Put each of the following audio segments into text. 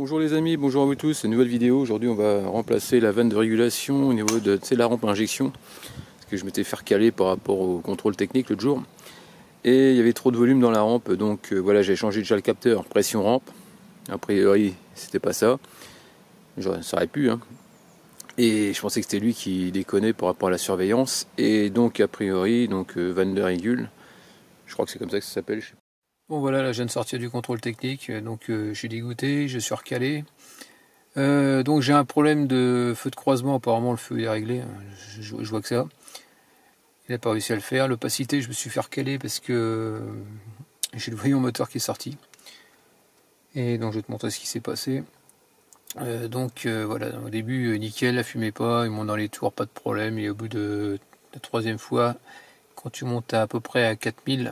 Bonjour les amis, bonjour à vous tous, nouvelle vidéo. Aujourd'hui on va remplacer la vanne de régulation au niveau de la rampe à injection. Parce que je m'étais fait recaler par rapport au contrôle technique l'autre jour. Et il y avait trop de volume dans la rampe, donc voilà, j'ai changé déjà le capteur pression rampe. A priori c'était pas ça. Ça aurait pu, hein. Et je pensais que c'était lui qui déconnait par rapport à la surveillance. Et donc a priori, vanne de régule. Je crois que c'est comme ça que ça s'appelle. Bon voilà, là je viens de sortir du contrôle technique, donc je suis dégoûté, je suis recalé. Donc j'ai un problème de feu de croisement, apparemment le feu est réglé, je vois que ça. Il n'a pas réussi à le faire. L'opacité, je me suis fait recaler parce que j'ai le voyant moteur qui est sorti. Et donc je vais te montrer ce qui s'est passé. Voilà, au début nickel, la fumée pas, ils montent dans les tours, pas de problème. Et au bout de la troisième fois, quand tu montes à peu près à 4000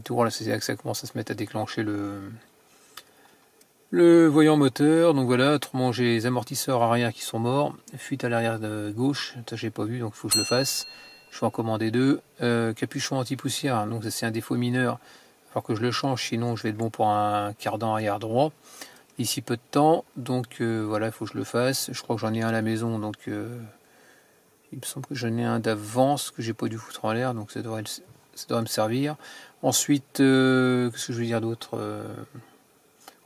tours, là c'est là que ça commence à se mettre à déclencher le voyant moteur. Donc voilà, autrement j'ai les amortisseurs arrière qui sont morts, fuite à l'arrière de gauche, ça j'ai pas vu, donc il faut que je le fasse. Je vais en commander deux. Capuchon anti-poussière, donc ça c'est un défaut mineur, il va falloir que je le change, sinon je vais être bon pour un cardan arrière droit d'ici peu de temps. Donc voilà, il faut que je le fasse. Je crois que j'en ai un à la maison, donc il me semble que j'en ai un d'avance que j'ai pas dû foutre en l'air, donc ça devrait me servir. Ensuite, qu'est-ce que je veux dire d'autre?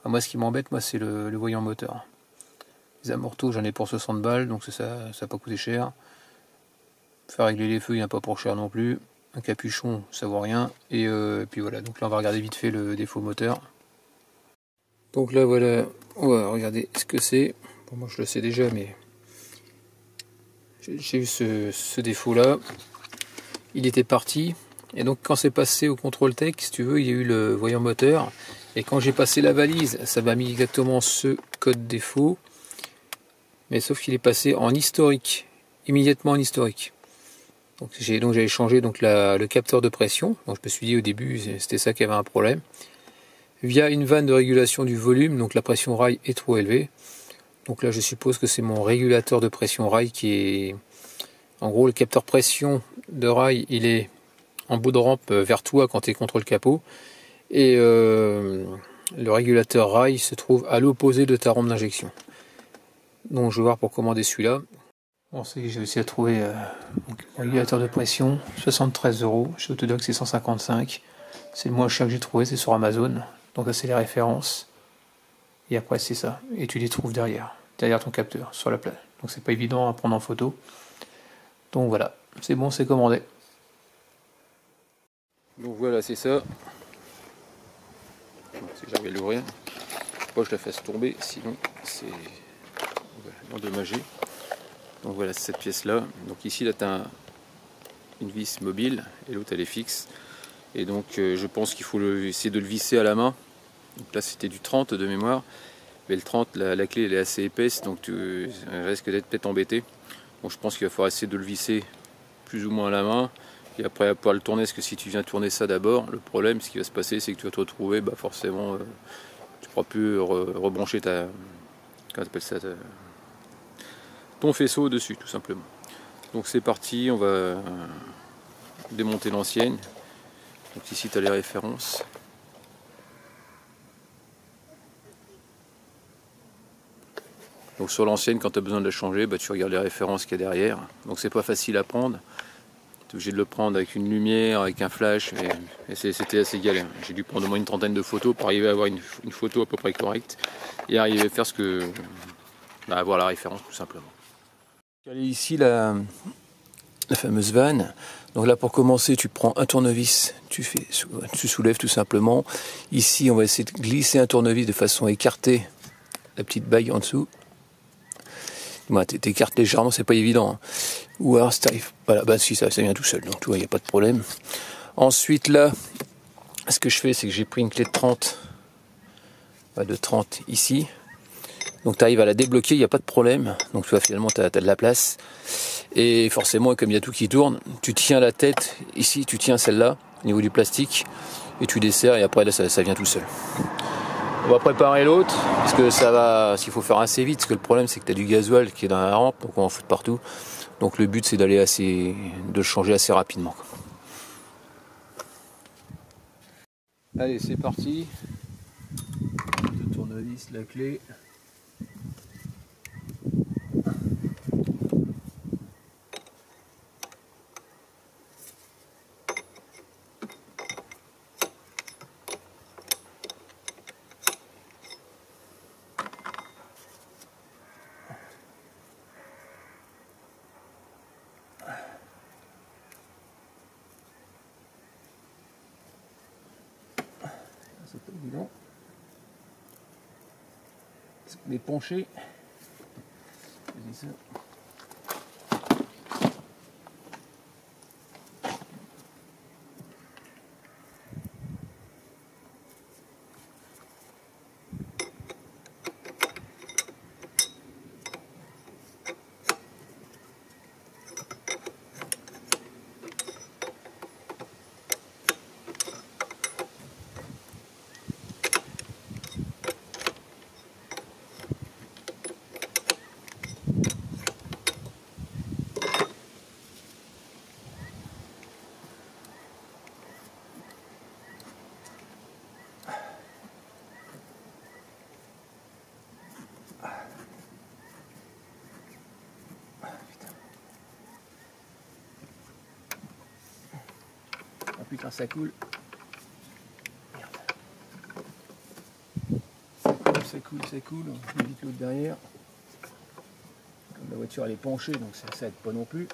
Moi, ce qui m'embête, moi, c'est le voyant moteur. Les amortos, j'en ai pour 60 balles, donc ça n'a pas coûté cher. Faire régler les feux, il n'y a pas pour cher non plus. Un capuchon, ça vaut rien. Et puis voilà, donc là, on va regarder vite fait le défaut moteur. Donc là, voilà, on va regarder ce que c'est. Bon, moi, je le sais déjà, mais j'ai eu ce défaut-là. Il était parti. Et donc, quand c'est passé au contrôle tech, si tu veux, il y a eu le voyant moteur. Et quand j'ai passé la valise, ça m'a mis exactement ce code défaut. Mais sauf qu'il est passé en historique. Immédiatement en historique. Donc j'avais changé le capteur de pression. Donc je me suis dit au début, c'était ça qui avait un problème. Via une vanne de régulation du volume, donc la pression rail est trop élevée. Donc là, je suppose que c'est mon régulateur de pression rail qui est... En gros, le capteur pression de rail, il est en bout de rampe vers toi quand tu es contre le capot. Et le régulateur rail se trouve à l'opposé de ta rampe d'injection. Donc je vais voir pour commander celui-là. Bon, j'ai réussi à trouver le régulateur de pression, 73 €. Chez Autodoc, c'est 155. C'est le moins cher que j'ai trouvé, c'est sur Amazon. Donc là, c'est les références. Et après, c'est ça. Et tu les trouves derrière ton capteur, sur la plate. Donc c'est pas évident à prendre en photo. Donc voilà, c'est bon, c'est commandé. Donc voilà, c'est ça. Si j'arrive à l'ouvrir, faut pas que je la fasse tomber, sinon c'est endommagé. Donc voilà, c'est cette pièce là. Donc ici là tu as une vis mobile et l'autre elle est fixe. Et donc je pense qu'il faut essayer de le visser à la main. Donc là c'était du 30 de mémoire. Mais le 30, la clé elle est assez épaisse, donc tu risques d'être peut-être embêté. Donc je pense qu'il va falloir essayer de le visser plus ou moins à la main. Et après à pouvoir le tourner, parce que si tu viens tourner ça d'abord, le problème, ce qui va se passer, c'est que tu vas te retrouver, forcément, tu ne pourras plus rebrancher ton faisceau dessus, tout simplement. Donc c'est parti, on va démonter l'ancienne. Donc ici tu as les références. Donc sur l'ancienne, quand tu as besoin de la changer, tu regardes les références qu'il y a derrière. Donc c'est pas facile à prendre. Tu es obligé de le prendre avec une lumière, avec un flash, et c'était assez galère. J'ai dû prendre au moins une trentaine de photos pour arriver à avoir une photo à peu près correcte et arriver à faire avoir la référence tout simplement. Ici la fameuse vanne. Donc là pour commencer, tu prends un tournevis, tu soulèves tout simplement. Ici on va essayer de glisser un tournevis de façon à écarter la petite bague en dessous. T'écartes légèrement, c'est pas évident. Hein. Ou alors si t'arrives, voilà, si ça vient tout seul, donc tu vois, il n'y a pas de problème. Ensuite là, ce que je fais, c'est que j'ai pris une clé de 30, de 30 ici. Donc tu arrives à la débloquer, il n'y a pas de problème. Donc tu vois, finalement tu as de la place. Et forcément, comme il y a tout qui tourne, tu tiens la tête, ici tu tiens celle-là, au niveau du plastique, et tu desserres, et après là ça vient tout seul. On va préparer l'autre, parce que s'il faut faire assez vite, parce que le problème c'est que tu as du gasoil qui est dans la rampe, donc on en fout partout. Donc le but c'est de le changer assez rapidement. Allez, c'est parti. Le tournevis, la clé. c'est pas évident. Mais penché. Je dis ça. Oh putain, ça coule. Merde. Ça coule. On évite l'autre derrière. Comme la voiture elle est penchée, donc ça aide pas non plus.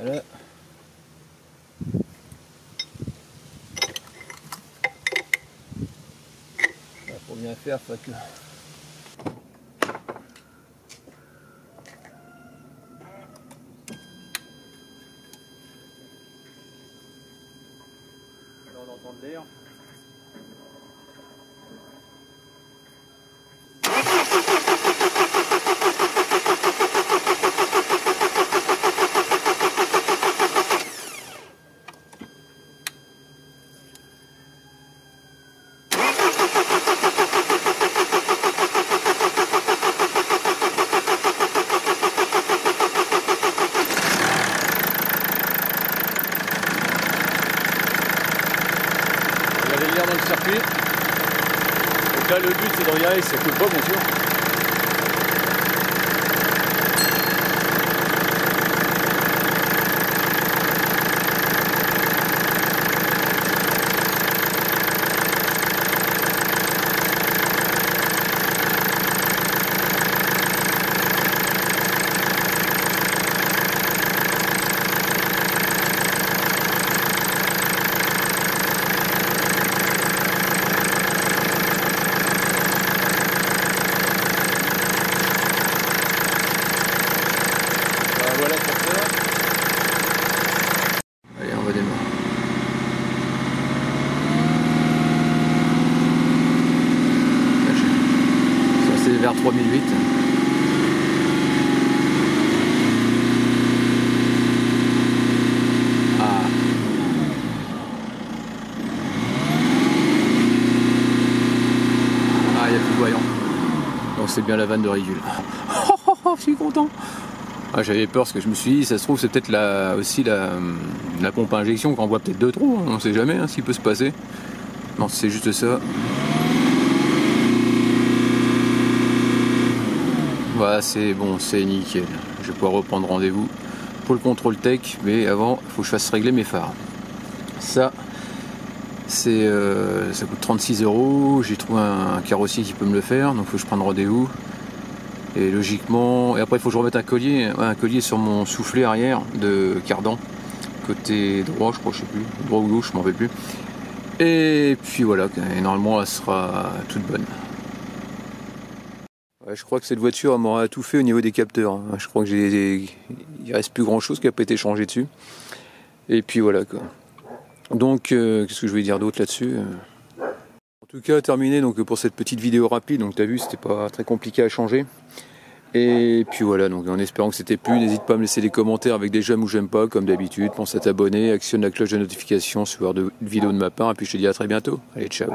Voilà. Voilà. Pour bien faire, faut que... Là on entend de l'air. Il y avait de l'air dans le circuit. Donc là le but c'est de regarder si ça coule pas bien sûr. Voilà pour ça. Allez, on va démarrer. Ça c'est vers 3008. Ah. Ah, il n'y a plus de voyant. Donc c'est bien la vanne de Régule. Je suis content. Ah, j'avais peur parce que je me suis dit, ça se trouve, c'est peut-être aussi la pompe à injection qu'on voit peut-être de trop, on ne sait jamais ce qui peut se passer. Non, c'est juste ça. Voilà, c'est bon, c'est nickel. Je vais pouvoir reprendre rendez-vous pour le contrôle tech, mais avant, il faut que je fasse régler mes phares. Ça, ça coûte 36 €. J'ai trouvé un carrossier qui peut me le faire, donc il faut que je prenne rendez-vous. Et logiquement, et après il faut que je remette un collier sur mon soufflet arrière de cardan, côté droit je crois, je sais plus, droit ou gauche, je m'en rappelle plus. Et puis voilà, et normalement elle sera toute bonne. Ouais, je crois que cette voiture m'aura tout fait au niveau des capteurs. Je crois que il reste plus grand chose qui n'a pas été changé dessus. Et puis voilà quoi. Donc qu'est-ce que je vais dire d'autre là-dessus? En tout cas terminé donc pour cette petite vidéo rapide. Donc tu as vu, c'était pas très compliqué à changer. Et puis voilà, donc en espérant que c'était plu, n'hésite pas à me laisser des commentaires avec des j'aime ou j'aime pas, comme d'habitude. Pense à t'abonner, actionne la cloche de notification sur de vidéos de ma part, et puis je te dis à très bientôt. Allez, ciao.